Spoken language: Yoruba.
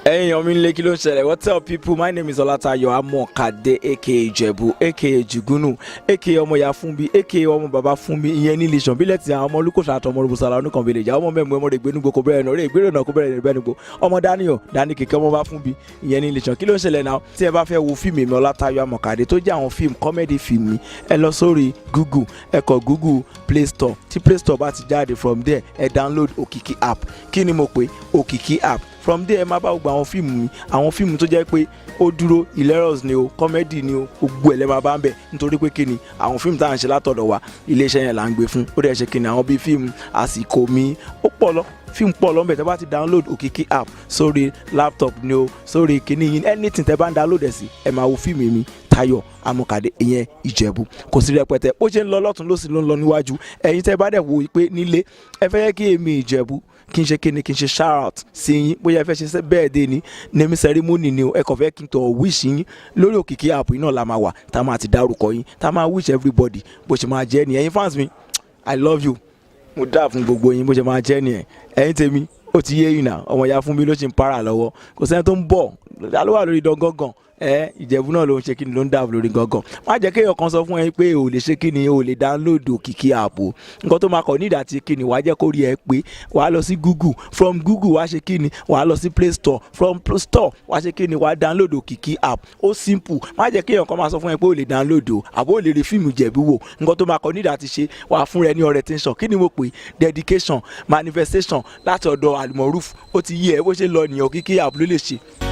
Hey, I'm in Lake Lonsele. What's up, people? My name is Omotayo Amokade, aka Ijebuu, aka Jungunu, aka Omoyafumbi, aka Omo Baba Fumbi. Ìyẹn ní ilé bí lẹ́tì àwọn ọmọ olùkọ́sọ àtọmọ olùbùsọ̀lá oníkan village. Àwọn ọmọ mẹ́mu ọmọ rẹ̀ gbénúgbò kò bẹ̀rẹ̀ náà rẹ̀ ìgbéró náà kò bẹ̀rẹ̀ níbẹ̀ nígbò. Ọmọ Dani kìkẹ́ ọmọ bá Fumbi. Ìyẹn ní ilé ìṣàn. Kí ló ń ṣẹlẹ̀ náà? Tí ẹ bá fẹ́ wo fíìmù mi Omotayo Amokade tó jẹ́ àwọn fíìmù comedy fíìmù mi, ẹ lọ sórí Google, ẹ kọ Google Play Store. Tí Play Store bá ti jáde from there, ẹ download Okiki App. Kí ni mo pè? Okiki App. From there ẹ máa bá gbogbo àwọn fíìmù mi, àwọn fíìmù tó jẹ́ pé ó dúró hilarious ni o, comedy ni o, gbogbo ẹ̀ lẹ́ máa bá ń bẹ̀ nítorí pé kíni àwọn fíìmù tá à ń ṣe látọ̀dọ̀ wa iléeṣẹ́ yẹn là ń gbé fún. Ó dẹ̀ ṣe kíni àwọn bíi fíìmù àsìkò mi ó pọ̀ lọ fíìmù pọ̀ lọ́nbẹ̀ tẹ́ bá ti download Okiki App sórí laptop ni o, sórí kíní yín anything tẹ́ bá ń download ẹ̀ sí ẹ máa wo fíìmù mi Tayo Amokade ìyẹn Ijebuu. Kò sí rẹpẹtẹ bó ṣe ń lọ lọ́tún lósì ló ń lọ níwájú. Ẹ̀yin tẹ́ bá dẹ̀ wo pé nílé ẹ fẹ́ kí èmi Ijebuu kí n ṣe kíni kí n ṣe shout out sí yín bóyá ẹ fẹ́ ṣe birthday ni naming ceremony ni o ẹ kàn fẹ́ kí n tọ̀ wish yín lórí Okiki App yìí náà la máa wà tá a máa ti dárúkọ yín tá a máa wish everybody bó ṣe máa jẹ́ ni ẹ̀yin fans mi I love you mo dá fún gbogbo yín bó ṣe máa jẹ́ ni ẹ̀yin tèmi ó ti yé yín náà ọmọ ìyá fún mi ló ṣe ń para lọ́wọ́ kò sẹ́ni tó ń bọ̀ ló wà lórí dán gángan Ìjẹ̀bú náà ló ń ṣe kíni ló ń dáàbò lórí gangan má jẹ́ kéèyàn kan sọ fún ẹ pé o lè ṣe kíni o lè download Okiki App o nǹkan tó máa kọ ní ìdàtí kíni wàá jẹ́ kó rí ẹ pé wàá lọ sí Google from Google wàá ṣe kíni wàá lọ sí Play Store from Play Store wàá ṣe kíni wàá download Okiki App ó simple má jẹ́ kéèyàn kan máa sọ fún ẹ pé o lè download o àbó o lè rí fíìmù Ìjẹ̀bú wò nǹkan tó máa kọ ní ìdàtí ṣe wàá fún rẹ ní orientation kí ni mo pè dedication manifestation láti ọ̀dọ̀ Almoruf ó ti yí ẹ bó ṣe lọ nìyẹn Okiki App ló lè ṣe.